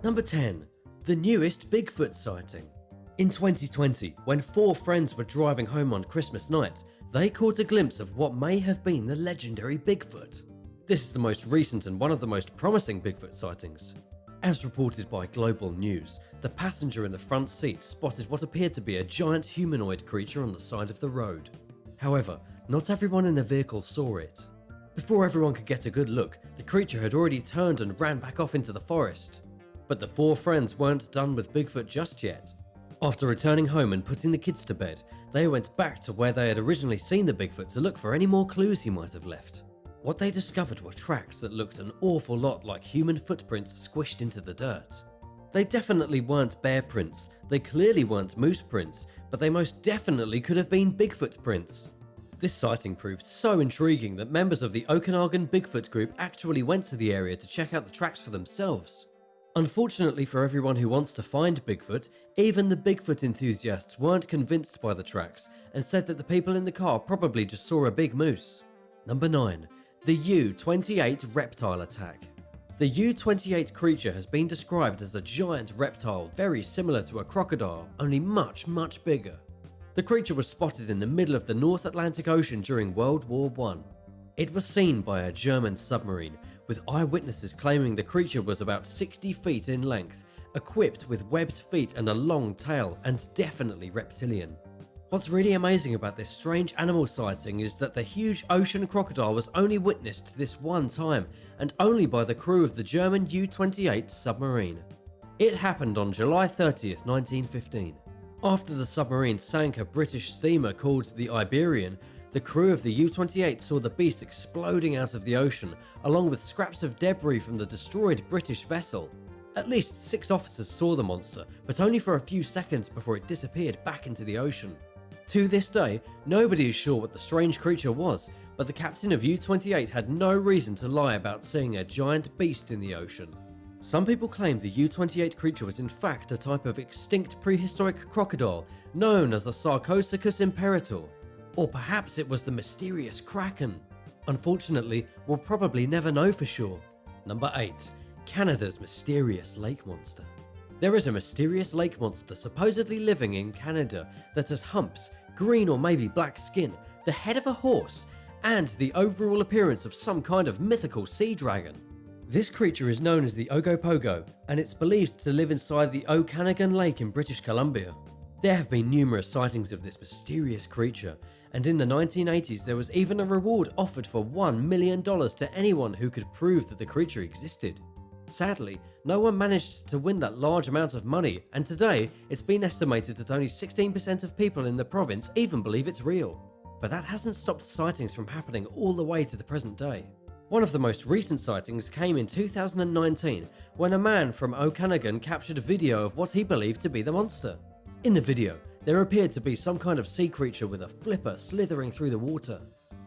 Number 10. The newest Bigfoot sighting. In 2020, when 4 friends were driving home on Christmas night, they caught a glimpse of what may have been the legendary Bigfoot. This is the most recent and one of the most promising Bigfoot sightings. As reported by Global News, the passenger in the front seat spotted what appeared to be a giant humanoid creature on the side of the road. However, not everyone in the vehicle saw it. Before everyone could get a good look, the creature had already turned and ran back off into the forest. But the 4 friends weren't done with Bigfoot just yet. After returning home and putting the kids to bed, they went back to where they had originally seen the Bigfoot to look for any more clues he might have left. What they discovered were tracks that looked an awful lot like human footprints squished into the dirt. They definitely weren't bear prints, they clearly weren't moose prints, but they most definitely could have been Bigfoot prints. This sighting proved so intriguing that members of the Okanagan Bigfoot group actually went to the area to check out the tracks for themselves. Unfortunately for everyone who wants to find Bigfoot, even the Bigfoot enthusiasts weren't convinced by the tracks and said that the people in the car probably just saw a big moose. Number 9. The U-28 Reptile Attack. The U-28 creature has been described as a giant reptile very similar to a crocodile, only much bigger. The creature was spotted in the middle of the North Atlantic Ocean during World War I. It was seen by a German submarine, with eyewitnesses claiming the creature was about 60 feet in length, equipped with webbed feet and a long tail, and definitely reptilian. What's really amazing about this strange animal sighting is that the huge ocean crocodile was only witnessed this one time, and only by the crew of the German U-28 submarine. It happened on July 30th, 1915. After the submarine sank a British steamer called the Iberian, the crew of the U-28 saw the beast exploding out of the ocean, along with scraps of debris from the destroyed British vessel. At least 6 officers saw the monster, but only for a few seconds before it disappeared back into the ocean. To this day, nobody is sure what the strange creature was, but the captain of U-28 had no reason to lie about seeing a giant beast in the ocean. Some people claim the U-28 creature was in fact a type of extinct prehistoric crocodile known as the Sarcosuchus imperator. Or perhaps it was the mysterious Kraken. Unfortunately, we'll probably never know for sure. Number 8. Canada's mysterious lake monster. There is a mysterious lake monster supposedly living in Canada that has humps, green or maybe black skin, the head of a horse, and the overall appearance of some kind of mythical sea dragon. This creature is known as the Ogopogo, and it's believed to live inside the Okanagan Lake in British Columbia. There have been numerous sightings of this mysterious creature, and in the 1980s there was even a reward offered for $1 million to anyone who could prove that the creature existed. Sadly, no one managed to win that large amount of money, and today it's been estimated that only 16% of people in the province even believe it's real. But that hasn't stopped sightings from happening all the way to the present day. One of the most recent sightings came in 2019 when a man from Okanagan captured a video of what he believed to be the monster. In the video, there appeared to be some kind of sea creature with a flipper slithering through the water.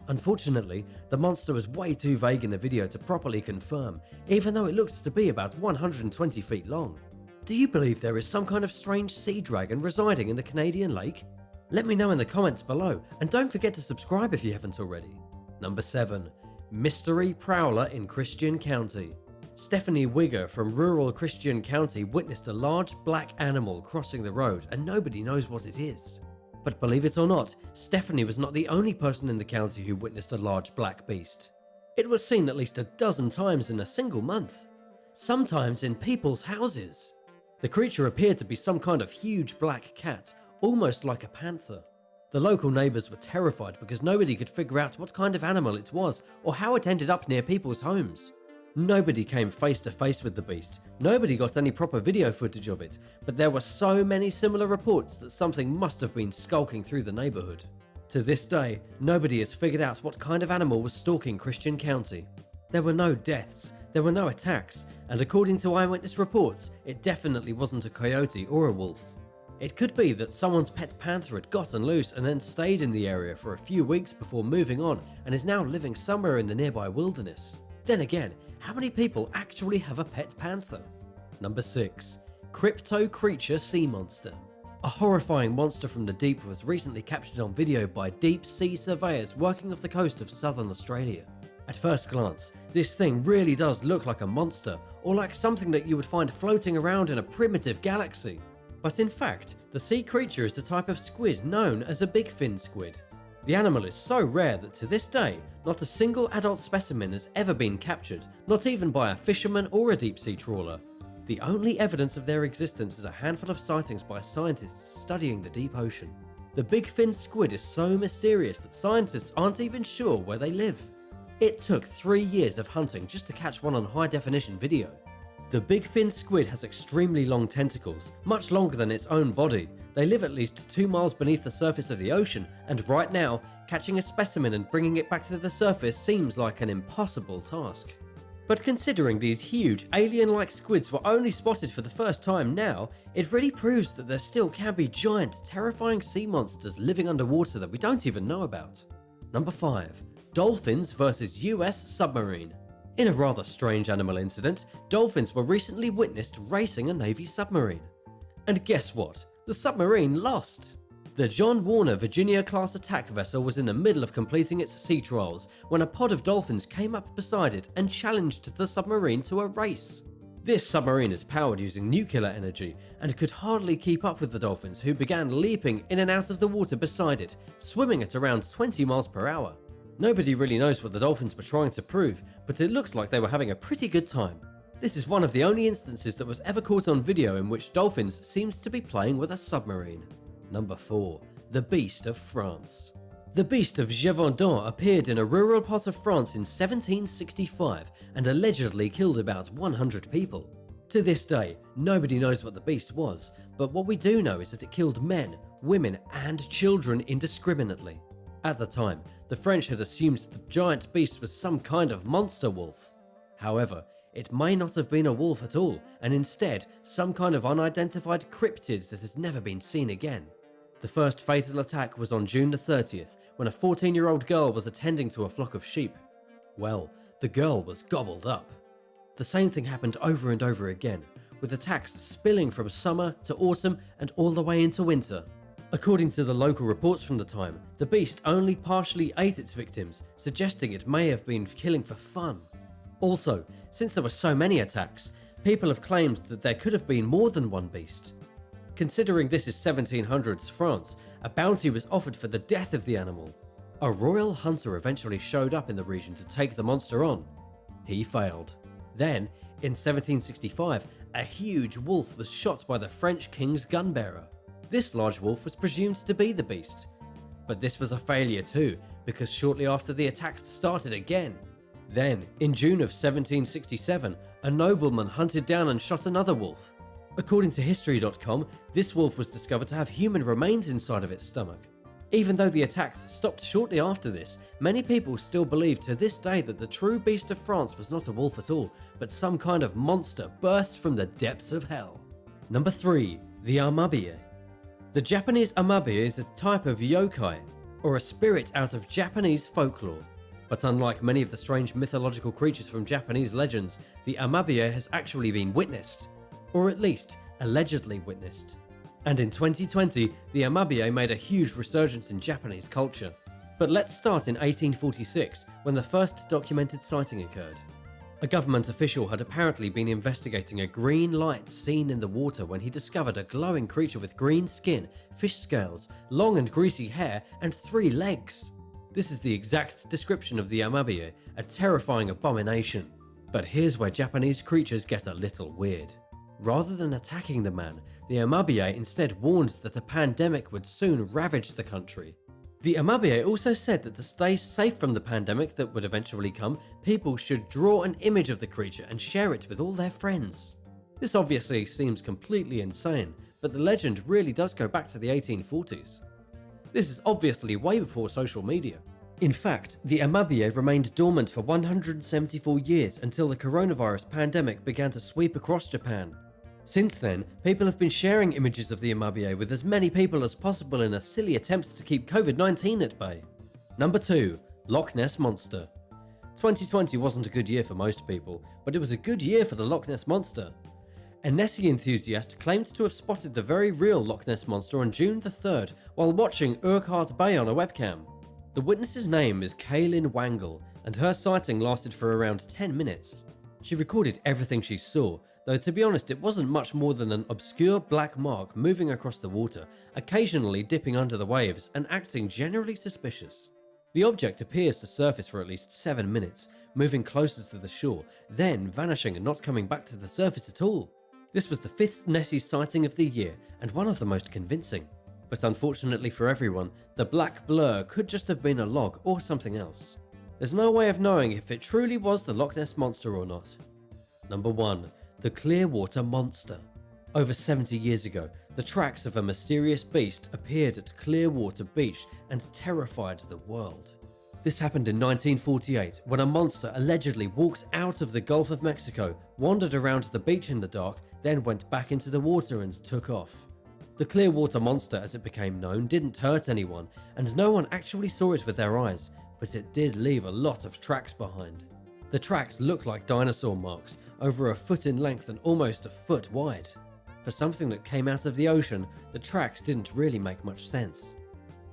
Unfortunately, the monster was way too vague in the video to properly confirm, even though it looked to be about 120 feet long. Do you believe there is some kind of strange sea dragon residing in the Canadian lake? Let me know in the comments below, and don't forget to subscribe if you haven't already. Number 7. Mystery Prowler in Christian County. Stephanie Wigger from rural Christian County witnessed a large black animal crossing the road, and nobody knows what it is. But believe it or not, Stephanie was not the only person in the county who witnessed a large black beast. It was seen at least a dozen times in a single month, sometimes in people's houses. The creature appeared to be some kind of huge black cat, almost like a panther. The local neighbours were terrified because nobody could figure out what kind of animal it was or how it ended up near people's homes. Nobody came face to face with the beast, nobody got any proper video footage of it, but there were so many similar reports that something must have been skulking through the neighbourhood. To this day, nobody has figured out what kind of animal was stalking Christian County. There were no deaths, there were no attacks, and according to eyewitness reports, it definitely wasn't a coyote or a wolf. It could be that someone's pet panther had gotten loose and then stayed in the area for a few weeks before moving on and is now living somewhere in the nearby wilderness. Then again, how many people actually have a pet panther? Number 6. Crypto Creature Sea Monster. A horrifying monster from the deep was recently captured on video by deep sea surveyors working off the coast of southern Australia. At first glance, This thing really does look like a monster, or like something that you would find floating around in a primitive galaxy. But in fact, the sea creature is the type of squid known as a big fin squid. The animal is so rare that to this day, not a single adult specimen has ever been captured, not even by a fisherman or a deep sea trawler. The only evidence of their existence is a handful of sightings by scientists studying the deep ocean. The big fin squid is so mysterious that scientists aren't even sure where they live. It took 3 years of hunting just to catch one on high definition video. The big fin squid has extremely long tentacles, much longer than its own body. They live at least 2 miles beneath the surface of the ocean, and right now, catching a specimen and bringing it back to the surface seems like an impossible task. But considering these huge, alien-like squids were only spotted for the first time now, it really proves that there still can be giant, terrifying sea monsters living underwater that we don't even know about. Number 5. Dolphins vs US Submarine. In a rather strange animal incident, dolphins were recently witnessed racing a Navy submarine. And guess what? The submarine lost! The John Warner Virginia-class attack vessel was in the middle of completing its sea trials when a pod of dolphins came up beside it and challenged the submarine to a race. This submarine is powered using nuclear energy and could hardly keep up with the dolphins, who began leaping in and out of the water beside it, swimming at around 20 miles per hour. Nobody really knows what the dolphins were trying to prove, but it looks like they were having a pretty good time. This is one of the only instances that was ever caught on video in which dolphins seems to be playing with a submarine. Number 4. The Beast of France. The Beast of Gévaudan appeared in a rural part of France in 1765 and allegedly killed about 100 people. To this day, nobody knows what the beast was, but what we do know is that it killed men, women, and children indiscriminately. At the time, the French had assumed the giant beast was some kind of monster wolf. However, it may not have been a wolf at all, and instead some kind of unidentified cryptid that has never been seen again. The first fatal attack was on June the 30th, when a 14-year-old girl was attending to a flock of sheep. Well, the girl was gobbled up. The same thing happened over and over again, with attacks spilling from summer to autumn and all the way into winter. According to the local reports from the time, the beast only partially ate its victims, suggesting it may have been killing for fun. Also, since there were so many attacks, people have claimed that there could have been more than one beast. Considering this is 1700s France, a bounty was offered for the death of the animal. A royal hunter eventually showed up in the region to take the monster on. He failed. Then, in 1765, a huge wolf was shot by the French king's gunbearer. This large wolf was presumed to be the beast. But this was a failure too, because shortly after the attacks started again. Then, in June of 1767, a nobleman hunted down and shot another wolf. According to History.com, this wolf was discovered to have human remains inside of its stomach. Even though the attacks stopped shortly after this, many people still believe to this day that the true beast of France was not a wolf at all, but some kind of monster birthed from the depths of hell. Number 3. The Amabie. The Japanese Amabie is a type of yokai, or a spirit out of Japanese folklore. But unlike many of the strange mythological creatures from Japanese legends, the Amabie has actually been witnessed. Or at least, allegedly witnessed. And in 2020, the Amabie made a huge resurgence in Japanese culture. But let's start in 1846, when the first documented sighting occurred. A government official had apparently been investigating a green light seen in the water when he discovered a glowing creature with green skin, fish scales, long and greasy hair, and 3 legs. This is the exact description of the Amabie, a terrifying abomination. But here's where Japanese creatures get a little weird. Rather than attacking the man, the Amabie instead warned that a pandemic would soon ravage the country. The Amabie also said that to stay safe from the pandemic that would eventually come, people should draw an image of the creature and share it with all their friends. This obviously seems completely insane, but the legend really does go back to the 1840s. This is obviously way before social media. In fact, the Amabie remained dormant for 174 years until the coronavirus pandemic began to sweep across Japan. Since then, people have been sharing images of the Amabie with as many people as possible in a silly attempt to keep COVID-19 at bay. Number 2. Loch Ness Monster. 2020 wasn't a good year for most people, but it was a good year for the Loch Ness Monster. A Nessie enthusiast claimed to have spotted the very real Loch Ness Monster on June the 3rd while watching Urquhart Bay on a webcam. The witness's name is Kaylin Wangle, and her sighting lasted for around 10 minutes. She recorded everything she saw, though to be honest it wasn't much more than an obscure black mark moving across the water, occasionally dipping under the waves and acting generally suspicious. The object appears to surface for at least 7 minutes, moving closer to the shore, then vanishing and not coming back to the surface at all. This was the 5th Nessie sighting of the year and one of the most convincing. But unfortunately for everyone, the black blur could just have been a log or something else. There's no way of knowing if it truly was the Loch Ness Monster or not. Number 1. The Clearwater Monster. Over 70 years ago, the tracks of a mysterious beast appeared at Clearwater Beach and terrified the world. This happened in 1948 when a monster allegedly walked out of the Gulf of Mexico, wandered around the beach in the dark, then went back into the water and took off. The Clearwater Monster, as it became known, didn't hurt anyone, and no one actually saw it with their eyes, but it did leave a lot of tracks behind. The tracks looked like dinosaur marks, over a foot in length and almost a foot wide. For something that came out of the ocean, the tracks didn't really make much sense.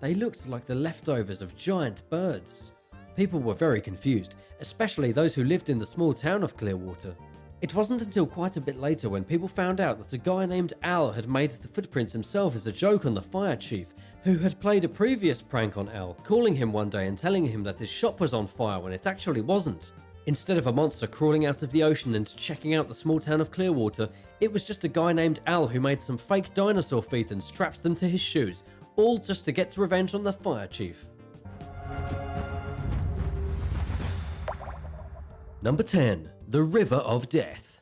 They looked like the leftovers of giant birds. People were very confused, especially those who lived in the small town of Clearwater. It wasn't until quite a bit later when people found out that a guy named Al had made the footprints himself as a joke on the fire chief, who had played a previous prank on Al, calling him one day and telling him that his shop was on fire when it actually wasn't. Instead of a monster crawling out of the ocean and checking out the small town of Clearwater, it was just a guy named Al who made some fake dinosaur feet and strapped them to his shoes, all just to get revenge on the fire chief. Number 10. The River of Death.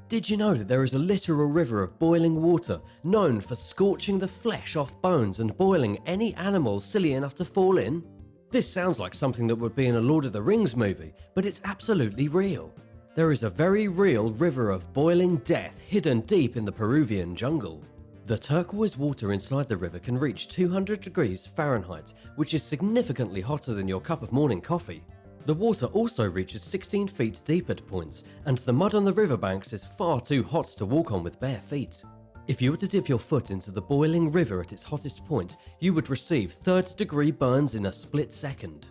Did you know that there is a literal river of boiling water known for scorching the flesh off bones and boiling any animal silly enough to fall in? This sounds like something that would be in a Lord of the Rings movie, but it's absolutely real. There is a very real river of boiling death hidden deep in the Peruvian jungle. The turquoise water inside the river can reach 200 degrees Fahrenheit, which is significantly hotter than your cup of morning coffee. The water also reaches 16 feet deep at points, and the mud on the riverbanks is far too hot to walk on with bare feet. If you were to dip your foot into the boiling river at its hottest point, you would receive third-degree burns in a split second.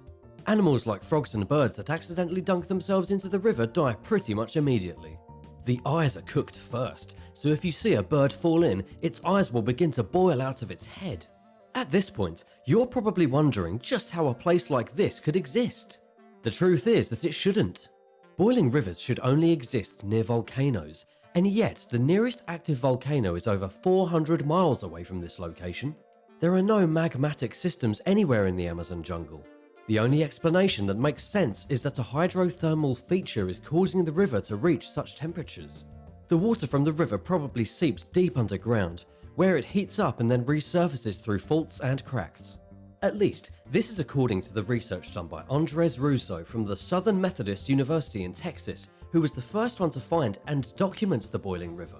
Animals like frogs and birds that accidentally dunk themselves into the river die pretty much immediately. The eyes are cooked first, so if you see a bird fall in, its eyes will begin to boil out of its head. At this point, you're probably wondering just how a place like this could exist. The truth is that it shouldn't. Boiling rivers should only exist near volcanoes, and yet the nearest active volcano is over 400 miles away from this location. There are no magmatic systems anywhere in the Amazon jungle. The only explanation that makes sense is that a hydrothermal feature is causing the river to reach such temperatures. The water from the river probably seeps deep underground, where it heats up and then resurfaces through faults and cracks. At least, this is according to the research done by Andres Russo from the Southern Methodist University in Texas, who was the first one to find and document the boiling river.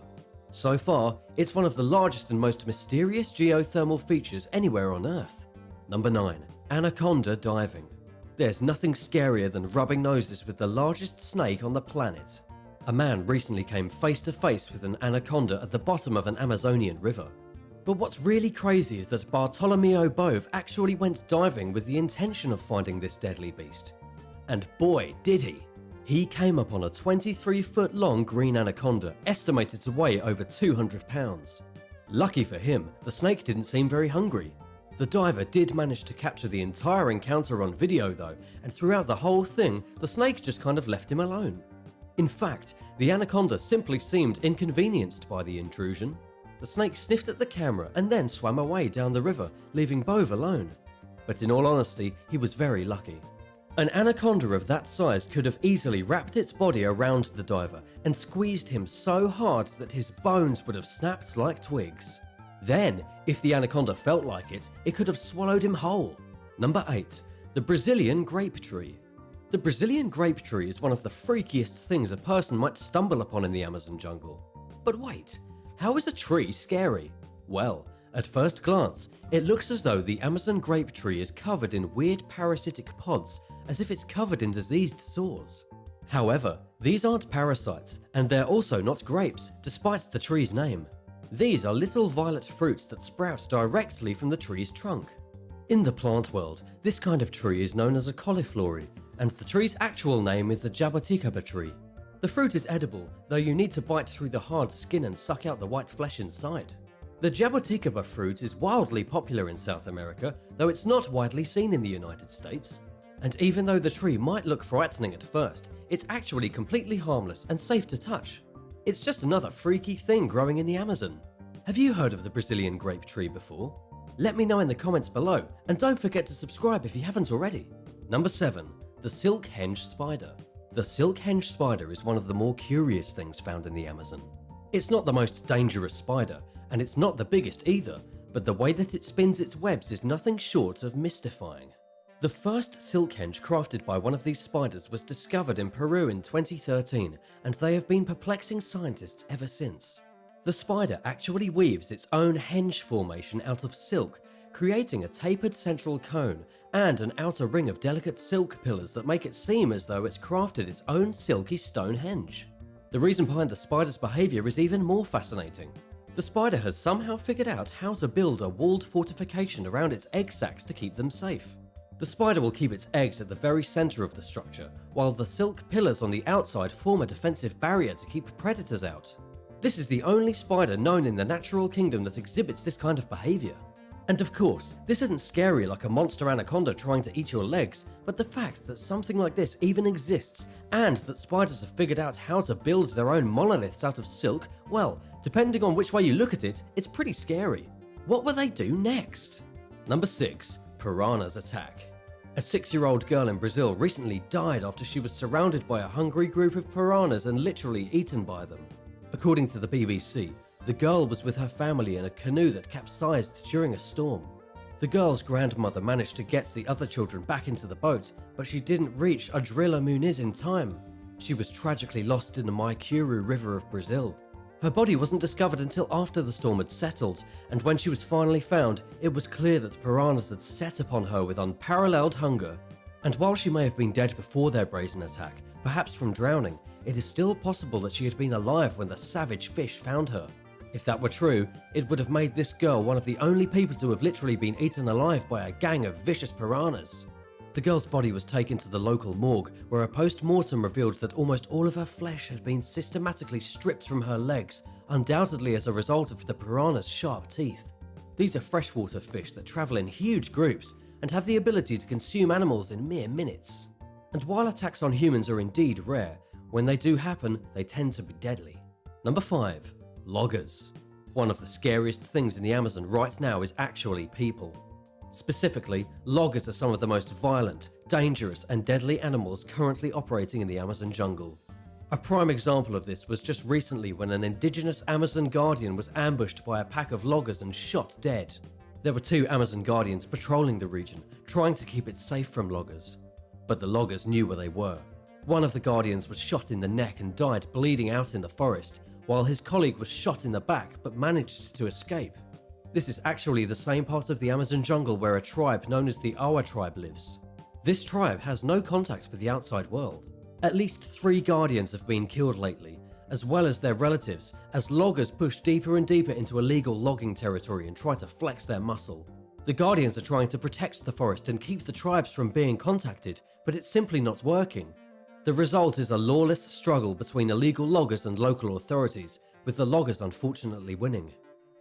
So far, it's one of the largest and most mysterious geothermal features anywhere on Earth. Number 9. Anaconda Diving. There's nothing scarier than rubbing noses with the largest snake on the planet. A man recently came face to face with an anaconda at the bottom of an Amazonian river. But what's really crazy is that Bartolomeo Bove actually went diving with the intention of finding this deadly beast. And boy, did he! He came upon a 23-foot long green anaconda, estimated to weigh over 200 pounds. Lucky for him, the snake didn't seem very hungry. The diver did manage to capture the entire encounter on video though, and throughout the whole thing, the snake just kind of left him alone. In fact, the anaconda simply seemed inconvenienced by the intrusion. The snake sniffed at the camera and then swam away down the river, leaving Bove alone. But in all honesty, he was very lucky. An anaconda of that size could have easily wrapped its body around the diver and squeezed him so hard that his bones would have snapped like twigs. Then, if the anaconda felt like it, it could have swallowed him whole. Number 8. The Brazilian Grape Tree. The Brazilian grape tree is one of the freakiest things a person might stumble upon in the Amazon jungle. But wait, how is a tree scary? Well, at first glance, it looks as though the Amazon grape tree is covered in weird parasitic pods, as if it's covered in diseased sores. However, these aren't parasites, and they're also not grapes, despite the tree's name. These are little violet fruits that sprout directly from the tree's trunk. In the plant world, this kind of tree is known as a cauliflory, and the tree's actual name is the jaboticaba tree. The fruit is edible, though you need to bite through the hard skin and suck out the white flesh inside. The jaboticaba fruit is wildly popular in South America, though it's not widely seen in the United States. And even though the tree might look frightening at first, it's actually completely harmless and safe to touch. It's just another freaky thing growing in the Amazon. Have you heard of the Brazilian grape tree before? Let me know in the comments below, and don't forget to subscribe if you haven't already. Number 7. The Silkhenge Spider. The Silkhenge Spider is one of the more curious things found in the Amazon. It's not the most dangerous spider, and it's not the biggest either, but the way that it spins its webs is nothing short of mystifying. The first silkhenge crafted by one of these spiders was discovered in Peru in 2013, and they have been perplexing scientists ever since. The spider actually weaves its own henge formation out of silk, creating a tapered central cone and an outer ring of delicate silk pillars that make it seem as though it's crafted its own silky stone henge. The reason behind the spider's behaviour is even more fascinating. The spider has somehow figured out how to build a walled fortification around its egg sacs to keep them safe. The spider will keep its eggs at the very centre of the structure, while the silk pillars on the outside form a defensive barrier to keep predators out. This is the only spider known in the natural kingdom that exhibits this kind of behaviour. And of course, this isn't scary like a monster anaconda trying to eat your legs, but the fact that something like this even exists, and that spiders have figured out how to build their own monoliths out of silk, well, depending on which way you look at it, it's pretty scary. What will they do next? Number 6. Piranhas Attack. A 6-year-old girl in Brazil recently died after she was surrounded by a hungry group of piranhas and literally eaten by them. According to the BBC, the girl was with her family in a canoe that capsized during a storm. The girl's grandmother managed to get the other children back into the boat, but she didn't reach Adrila Muniz in time. She was tragically lost in the Maicuru River of Brazil. Her body wasn't discovered until after the storm had settled, and when she was finally found, it was clear that piranhas had set upon her with unparalleled hunger. And while she may have been dead before their brazen attack, perhaps from drowning, it is still possible that she had been alive when the savage fish found her. If that were true, it would have made this girl one of the only people to have literally been eaten alive by a gang of vicious piranhas. The girl's body was taken to the local morgue, where a post-mortem revealed that almost all of her flesh had been systematically stripped from her legs, undoubtedly as a result of the piranha's sharp teeth. These are freshwater fish that travel in huge groups and have the ability to consume animals in mere minutes. And while attacks on humans are indeed rare, when they do happen, they tend to be deadly. Number 5. Loggers. One of the scariest things in the Amazon right now is actually people. Specifically, loggers are some of the most violent, dangerous, and deadly animals currently operating in the Amazon jungle. A prime example of this was just recently when an indigenous Amazon guardian was ambushed by a pack of loggers and shot dead. There were 2 Amazon guardians patrolling the region, trying to keep it safe from loggers. But the loggers knew where they were. One of the guardians was shot in the neck and died bleeding out in the forest, while his colleague was shot in the back but managed to escape. This is actually the same part of the Amazon jungle where a tribe known as the Awa tribe lives. This tribe has no contact with the outside world. At least 3 guardians have been killed lately, as well as their relatives, as loggers push deeper and deeper into illegal logging territory and try to flex their muscle. The guardians are trying to protect the forest and keep the tribes from being contacted, but it's simply not working. The result is a lawless struggle between illegal loggers and local authorities, with the loggers unfortunately winning.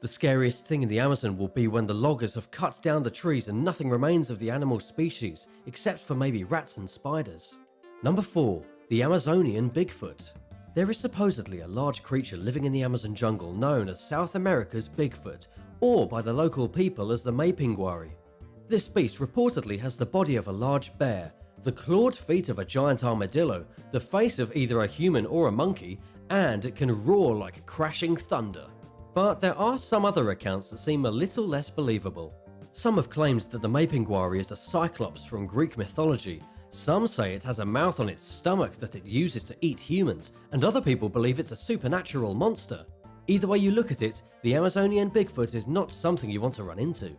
The scariest thing in the Amazon will be when the loggers have cut down the trees and nothing remains of the animal species, except for maybe rats and spiders. Number 4. The Amazonian Bigfoot. There is supposedly a large creature living in the Amazon jungle known as South America's Bigfoot, or by the local people as the Mapinguari. This beast reportedly has the body of a large bear, the clawed feet of a giant armadillo, the face of either a human or a monkey, and it can roar like crashing thunder. But there are some other accounts that seem a little less believable. Some have claimed that the Mapinguari is a cyclops from Greek mythology. Some say it has a mouth on its stomach that it uses to eat humans, and other people believe it's a supernatural monster. Either way you look at it, the Amazonian Bigfoot is not something you want to run into.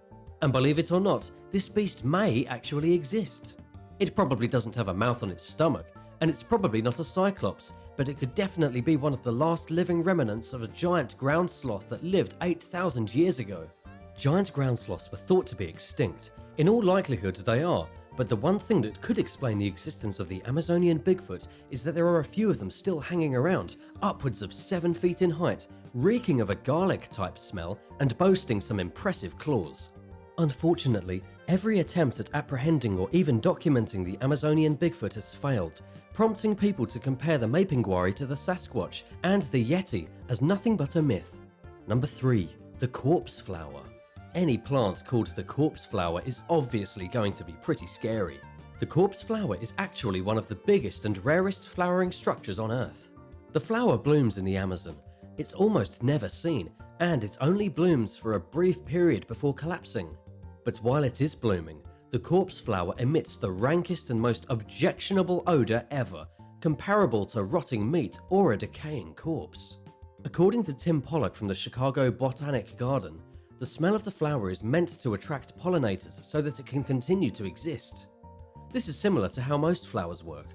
And believe it or not, this beast may actually exist. It probably doesn't have a mouth on its stomach, and it's probably not a cyclops, but it could definitely be one of the last living remnants of a giant ground sloth that lived 8,000 years ago. Giant ground sloths were thought to be extinct. In all likelihood they are, But the one thing that could explain the existence of the Amazonian Bigfoot is that there are a few of them still hanging around, upwards of 7 feet in height, reeking of a garlic-type smell and boasting some impressive claws. Unfortunately, every attempt at apprehending or even documenting the Amazonian Bigfoot has failed, prompting people to compare the Mapinguari to the Sasquatch and the Yeti as nothing but a myth. Number 3. The corpse flower. Any plant called the corpse flower is obviously going to be pretty scary. The corpse flower is actually one of the biggest and rarest flowering structures on Earth. The flower blooms in the Amazon. It's almost never seen, and it only blooms for a brief period before collapsing. But while it is blooming, the corpse flower emits the rankest and most objectionable odour ever, comparable to rotting meat or a decaying corpse. According to Tim Pollock from the Chicago Botanic Garden, the smell of the flower is meant to attract pollinators so that it can continue to exist. This is similar to how most flowers work.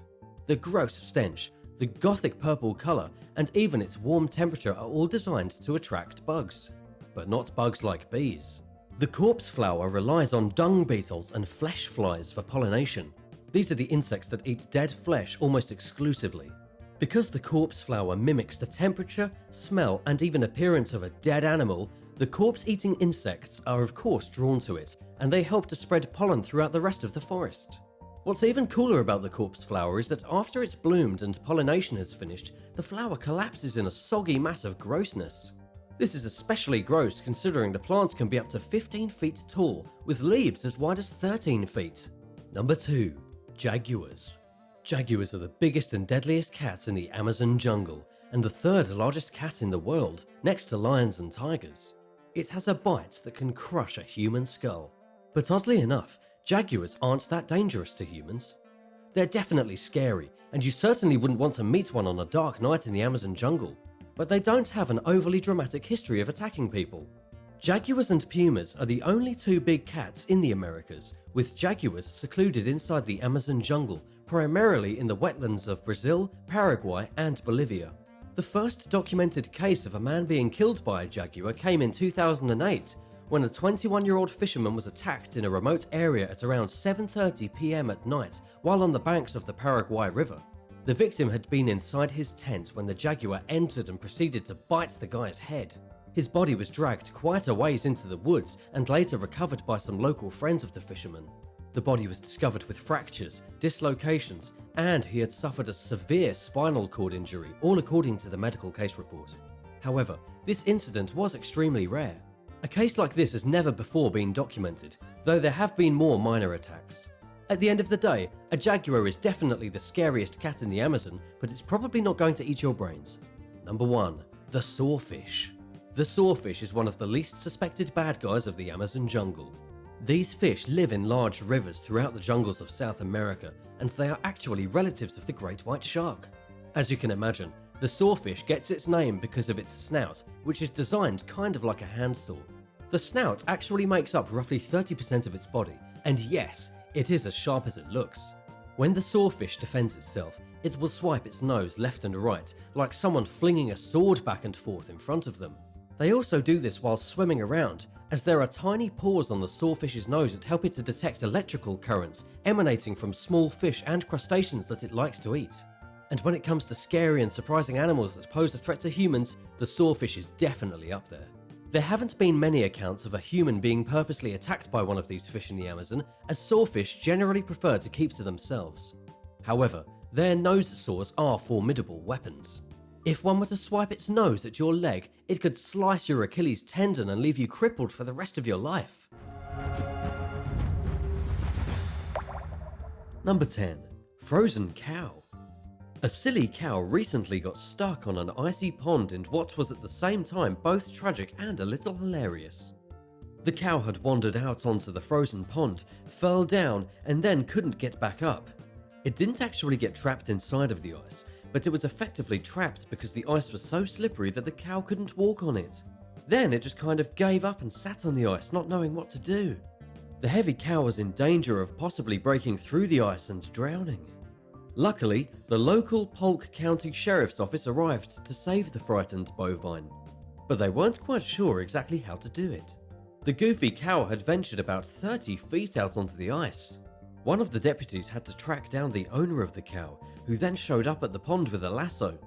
The gross stench, the gothic purple colour, and even its warm temperature are all designed to attract bugs. But not bugs like bees. The corpse flower relies on dung beetles and flesh flies for pollination. These are the insects that eat dead flesh almost exclusively. Because the corpse flower mimics the temperature, smell, and even appearance of a dead animal, the corpse-eating insects are of course drawn to it, and they help to spread pollen throughout the rest of the forest. What's even cooler about the corpse flower is that after it's bloomed and pollination has finished, the flower collapses in a soggy mass of grossness. This is especially gross considering the plant can be up to 15 feet tall, with leaves as wide as 13 feet. Number 2. Jaguars. Jaguars are the biggest and deadliest cats in the Amazon jungle, and the third largest cat in the world, next to lions and tigers. It has a bite that can crush a human skull. But oddly enough, jaguars aren't that dangerous to humans. They're definitely scary, and you certainly wouldn't want to meet one on a dark night in the Amazon jungle. But they don't have an overly dramatic history of attacking people. Jaguars and pumas are the only two big cats in the Americas, with jaguars secluded inside the Amazon jungle, primarily in the wetlands of Brazil, Paraguay, and Bolivia. The first documented case of a man being killed by a jaguar came in 2008, when a 21-year-old fisherman was attacked in a remote area at around 7:30 p.m. at night while on the banks of the Paraguay River. The victim had been inside his tent when the jaguar entered and proceeded to bite the guy's head. His body was dragged quite a ways into the woods and later recovered by some local friends of the fisherman. The body was discovered with fractures, dislocations, and he had suffered a severe spinal cord injury, all according to the medical case report. However, this incident was extremely rare. A case like this has never before been documented, though there have been more minor attacks. At the end of the day, a jaguar is definitely the scariest cat in the Amazon, but it's probably not going to eat your brains. Number 1. The Sawfish. The Sawfish is one of the least suspected bad guys of the Amazon jungle. These fish live in large rivers throughout the jungles of South America, and they are actually relatives of the great white shark. As you can imagine, the sawfish gets its name because of its snout, which is designed kind of like a handsaw. The snout actually makes up roughly 30% of its body, and yes, it is as sharp as it looks. When the sawfish defends itself, it will swipe its nose left and right, like someone flinging a sword back and forth in front of them. They also do this while swimming around, as there are tiny pores on the sawfish's nose that help it to detect electrical currents emanating from small fish and crustaceans that it likes to eat. And when it comes to scary and surprising animals that pose a threat to humans, the sawfish is definitely up there. There haven't been many accounts of a human being purposely attacked by one of these fish in the Amazon, as sawfish generally prefer to keep to themselves. However, their nose saws are formidable weapons. If one were to swipe its nose at your leg, it could slice your Achilles tendon and leave you crippled for the rest of your life. Number 10. Frozen cow. A silly cow recently got stuck on an icy pond in what was at the same time both tragic and a little hilarious. The cow had wandered out onto the frozen pond, fell down, and then couldn't get back up. It didn't actually get trapped inside of the ice, but it was effectively trapped because the ice was so slippery that the cow couldn't walk on it. Then it just kind of gave up and sat on the ice, not knowing what to do. The heavy cow was in danger of possibly breaking through the ice and drowning. Luckily, the local Polk County Sheriff's Office arrived to save the frightened bovine, but they weren't quite sure exactly how to do it. The goofy cow had ventured about 30 feet out onto the ice. One of the deputies had to track down the owner of the cow, who then showed up at the pond with a lasso.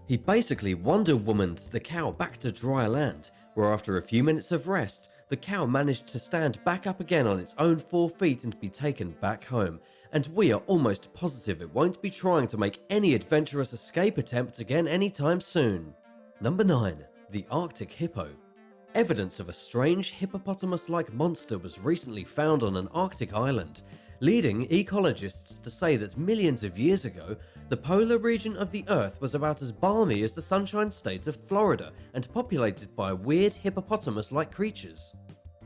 He basically Wonder Womaned the cow back to dry land, where after a few minutes of rest, the cow managed to stand back up again on its own 4 feet and be taken back home, and we are almost positive it won't be trying to make any adventurous escape attempts again anytime soon. Number 9. The Arctic Hippo. Evidence of a strange hippopotamus-like monster was recently found on an Arctic island, leading ecologists to say that millions of years ago, the polar region of the Earth was about as balmy as the Sunshine State of Florida and populated by weird hippopotamus-like creatures.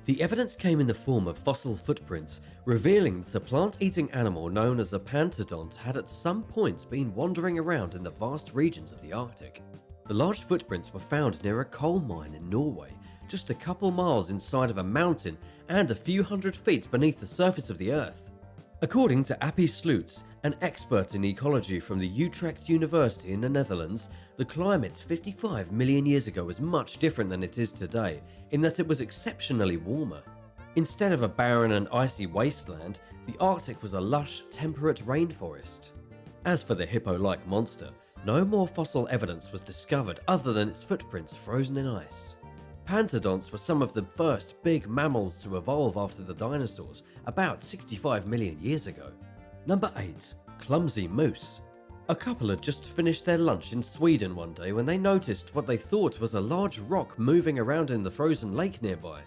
The evidence came in the form of fossil footprints, revealing that a plant-eating animal known as a pantodont had at some point been wandering around in the vast regions of the Arctic. The large footprints were found near a coal mine in Norway, just a couple miles inside of a mountain and a few hundred feet beneath the surface of the Earth. According to Appie Sloets, an expert in ecology from the Utrecht University in the Netherlands, the climate 55 million years ago was much different than it is today, in that it was exceptionally warmer. Instead of a barren and icy wasteland, the Arctic was a lush, temperate rainforest. As for the hippo-like monster, no more fossil evidence was discovered other than its footprints frozen in ice. Pantodonts were some of the first big mammals to evolve after the dinosaurs, about 65 million years ago. Number 8. Clumsy Moose. A couple had just finished their lunch in Sweden one day when they noticed what they thought was a large rock moving around in the frozen lake nearby.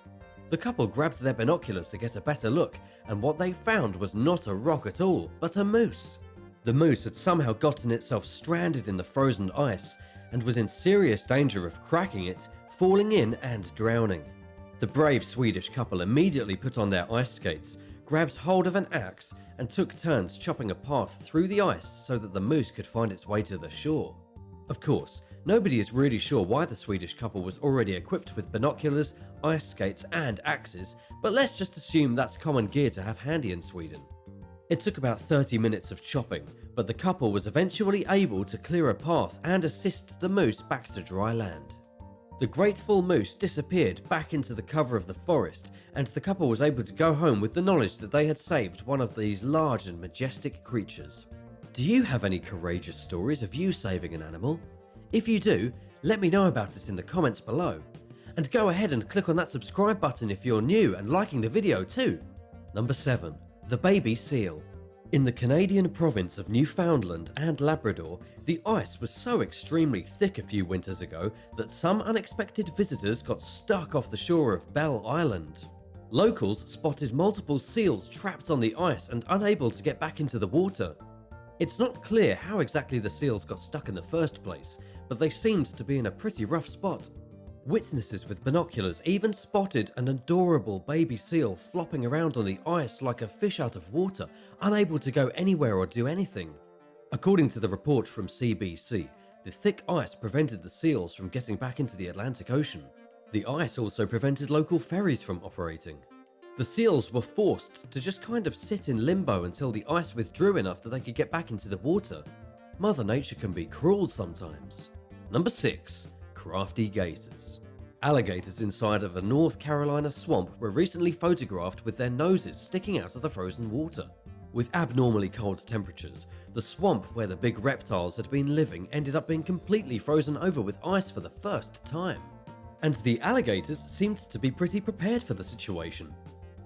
The couple grabbed their binoculars to get a better look, and what they found was not a rock at all, but a moose. The moose had somehow gotten itself stranded in the frozen ice, and was in serious danger of cracking it, falling in and drowning. The brave Swedish couple immediately put on their ice skates, grabbed hold of an axe, and took turns chopping a path through the ice so that the moose could find its way to the shore. Of course, nobody is really sure why the Swedish couple was already equipped with binoculars, ice skates, and axes, but let's just assume that's common gear to have handy in Sweden. It took about 30 minutes of chopping, but the couple was eventually able to clear a path and assist the moose back to dry land. The grateful moose disappeared back into the cover of the forest, and the couple was able to go home with the knowledge that they had saved one of these large and majestic creatures. Do you have any courageous stories of you saving an animal? If you do, let me know about it in the comments below. And go ahead and click on that subscribe button if you're new and liking the video too. Number 7. The baby seal. In the Canadian province of Newfoundland and Labrador, the ice was so extremely thick a few winters ago that some unexpected visitors got stuck off the shore of Bell Island. Locals spotted multiple seals trapped on the ice and unable to get back into the water. It's not clear how exactly the seals got stuck in the first place, but they seemed to be in a pretty rough spot. Witnesses with binoculars even spotted an adorable baby seal flopping around on the ice like a fish out of water, unable to go anywhere or do anything. According to the report from CBC, the thick ice prevented the seals from getting back into the Atlantic Ocean. The ice also prevented local ferries from operating. The seals were forced to just kind of sit in limbo until the ice withdrew enough that they could get back into the water. Mother Nature can be cruel sometimes. Number 6. Crafty Gators. Alligators inside of a North Carolina swamp were recently photographed with their noses sticking out of the frozen water. With abnormally cold temperatures, the swamp where the big reptiles had been living ended up being completely frozen over with ice for the first time. And the alligators seemed to be pretty prepared for the situation.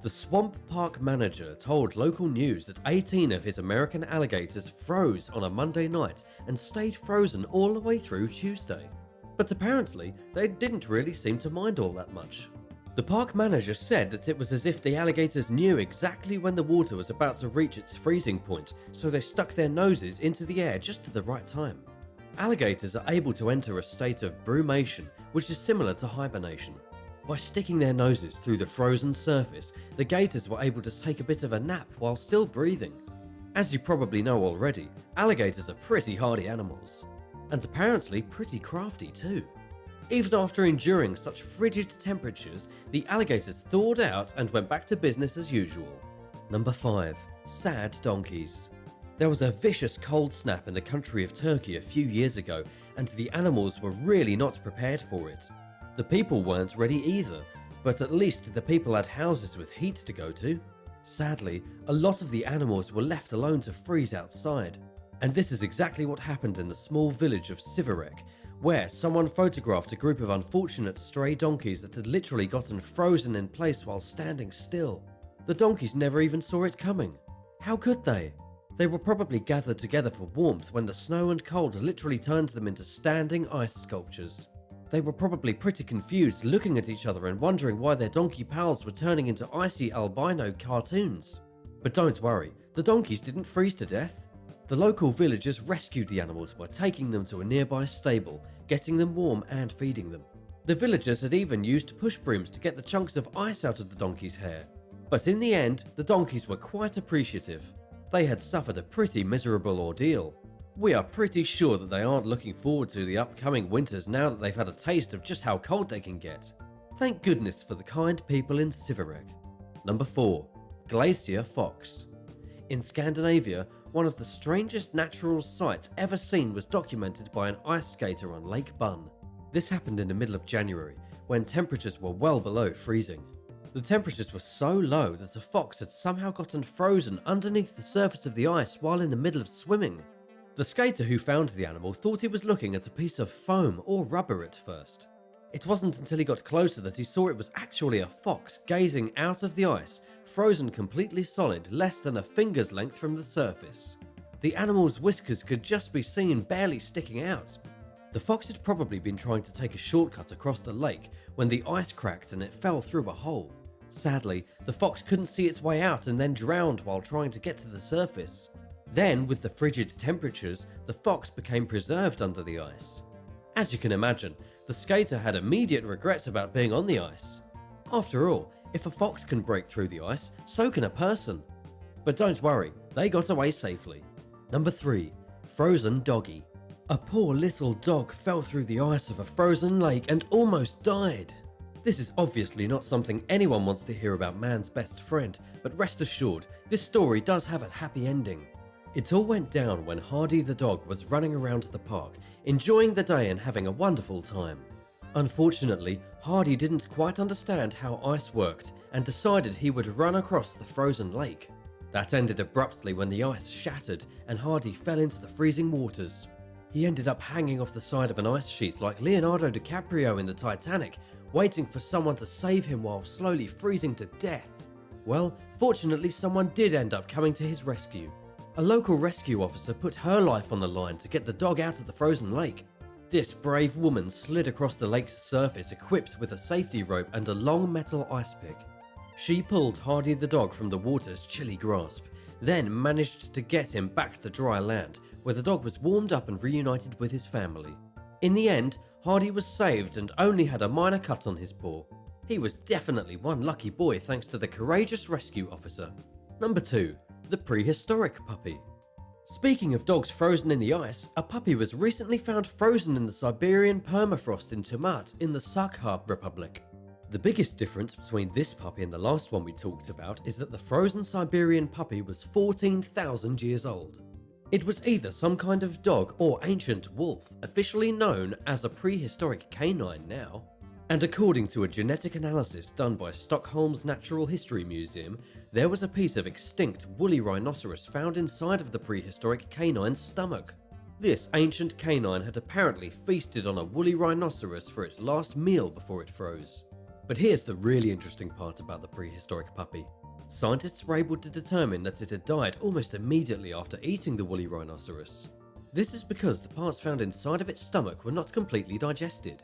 The swamp park manager told local news that 18 of his American alligators froze on a Monday night and stayed frozen all the way through Tuesday. But apparently, they didn't really seem to mind all that much. The park manager said that it was as if the alligators knew exactly when the water was about to reach its freezing point, so they stuck their noses into the air just at the right time. Alligators are able to enter a state of brumation, which is similar to hibernation. By sticking their noses through the frozen surface, the gators were able to take a bit of a nap while still breathing. As you probably know already, alligators are pretty hardy animals. And apparently pretty crafty too. Even after enduring such frigid temperatures, the alligators thawed out and went back to business as usual. Number 5. Sad donkeys. There was a vicious cold snap in the country of Turkey a few years ago, and the animals were really not prepared for it. The people weren't ready either, but at least the people had houses with heat to go to. Sadly, a lot of the animals were left alone to freeze outside. And this is exactly what happened in the small village of Siverek, where someone photographed a group of unfortunate stray donkeys that had literally gotten frozen in place while standing still. The donkeys never even saw it coming. How could they? They were probably gathered together for warmth when the snow and cold literally turned them into standing ice sculptures. They were probably pretty confused, looking at each other and wondering why their donkey pals were turning into icy albino cartoons. But don't worry, the donkeys didn't freeze to death. The local villagers rescued the animals by taking them to a nearby stable, getting them warm and feeding them. The villagers had even used push brooms to get the chunks of ice out of the donkey's hair. But in the end, the donkeys were quite appreciative. They had suffered a pretty miserable ordeal. We are pretty sure that they aren't looking forward to the upcoming winters now that they've had a taste of just how cold they can get. Thank goodness for the kind people in Siverek. Number 4. Glacier Fox. In Scandinavia, one of the strangest natural sights ever seen was documented by an ice skater on Lake Bunn. This happened in the middle of January, when temperatures were well below freezing. The temperatures were so low that a fox had somehow gotten frozen underneath the surface of the ice while in the middle of swimming. The skater who found the animal thought he was looking at a piece of foam or rubber at first. It wasn't until he got closer that he saw it was actually a fox gazing out of the ice, frozen completely solid, less than a finger's length from the surface. The animal's whiskers could just be seen barely sticking out. The fox had probably been trying to take a shortcut across the lake when the ice cracked and it fell through a hole. Sadly, the fox couldn't see its way out and then drowned while trying to get to the surface. Then, with the frigid temperatures, the fox became preserved under the ice. As you can imagine, the skater had immediate regrets about being on the ice. After all, if a fox can break through the ice, so can a person. But don't worry, they got away safely. Number 3. Frozen Doggie. A poor little dog fell through the ice of a frozen lake and almost died. This is obviously not something anyone wants to hear about man's best friend, but rest assured, this story does have a happy ending. It all went down when Hardy the dog was running around the park, enjoying the day and having a wonderful time. Unfortunately, Hardy didn't quite understand how ice worked and decided he would run across the frozen lake. That ended abruptly when the ice shattered and Hardy fell into the freezing waters. He ended up hanging off the side of an ice sheet like Leonardo DiCaprio in the Titanic, waiting for someone to save him while slowly freezing to death. Well, fortunately someone did end up coming to his rescue. A local rescue officer put her life on the line to get the dog out of the frozen lake. This brave woman slid across the lake's surface equipped with a safety rope and a long metal ice pick. She pulled Hardy the dog from the water's chilly grasp, then managed to get him back to dry land, where the dog was warmed up and reunited with his family. In the end, Hardy was saved and only had a minor cut on his paw. He was definitely one lucky boy thanks to the courageous rescue officer. Number 2. The Prehistoric Puppy. Speaking of dogs frozen in the ice, a puppy was recently found frozen in the Siberian permafrost in Tomat in the Sakha Republic. The biggest difference between this puppy and the last one we talked about is that the frozen Siberian puppy was 14,000 years old. It was either some kind of dog or ancient wolf, officially known as a prehistoric canine now. And according to a genetic analysis done by Stockholm's Natural History Museum, there was a piece of extinct woolly rhinoceros found inside of the prehistoric canine's stomach. This ancient canine had apparently feasted on a woolly rhinoceros for its last meal before it froze. But here's the really interesting part about the prehistoric puppy. Scientists were able to determine that it had died almost immediately after eating the woolly rhinoceros. This is because the parts found inside of its stomach were not completely digested.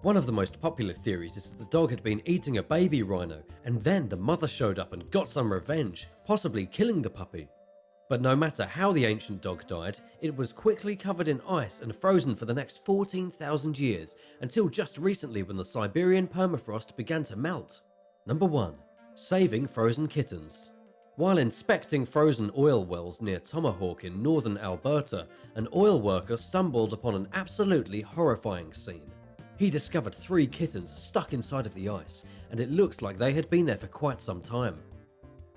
One of the most popular theories is that the dog had been eating a baby rhino, and then the mother showed up and got some revenge, possibly killing the puppy. But no matter how the ancient dog died, it was quickly covered in ice and frozen for the next 14,000 years, until just recently when the Siberian permafrost began to melt. Number 1. Saving frozen kittens. While inspecting frozen oil wells near Tomahawk in northern Alberta, an oil worker stumbled upon an absolutely horrifying scene. He discovered 3 kittens stuck inside of the ice, and it looks like they had been there for quite some time.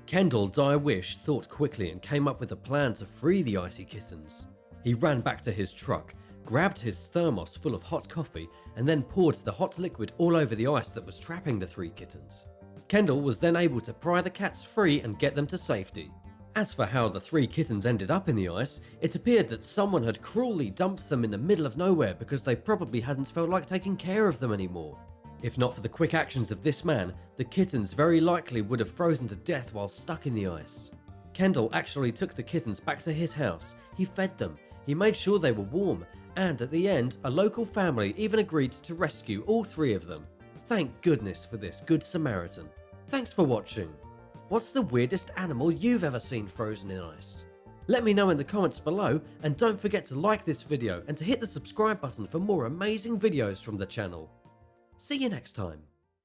Kendall Dye-Wish thought quickly and came up with a plan to free the icy kittens. He ran back to his truck, grabbed his thermos full of hot coffee, and then poured the hot liquid all over the ice that was trapping the 3 kittens. Kendall was then able to pry the cats free and get them to safety. As for how the 3 kittens ended up in the ice, it appeared that someone had cruelly dumped them in the middle of nowhere because they probably hadn't felt like taking care of them anymore. If not for the quick actions of this man, the kittens very likely would have frozen to death while stuck in the ice. Kendall actually took the kittens back to his house, he fed them, he made sure they were warm, and at the end, a local family even agreed to rescue all 3 of them. Thank goodness for this Good Samaritan. Thanks for watching. What's the weirdest animal you've ever seen frozen in ice? Let me know in the comments below, and don't forget to like this video and to hit the subscribe button for more amazing videos from the channel. See you next time.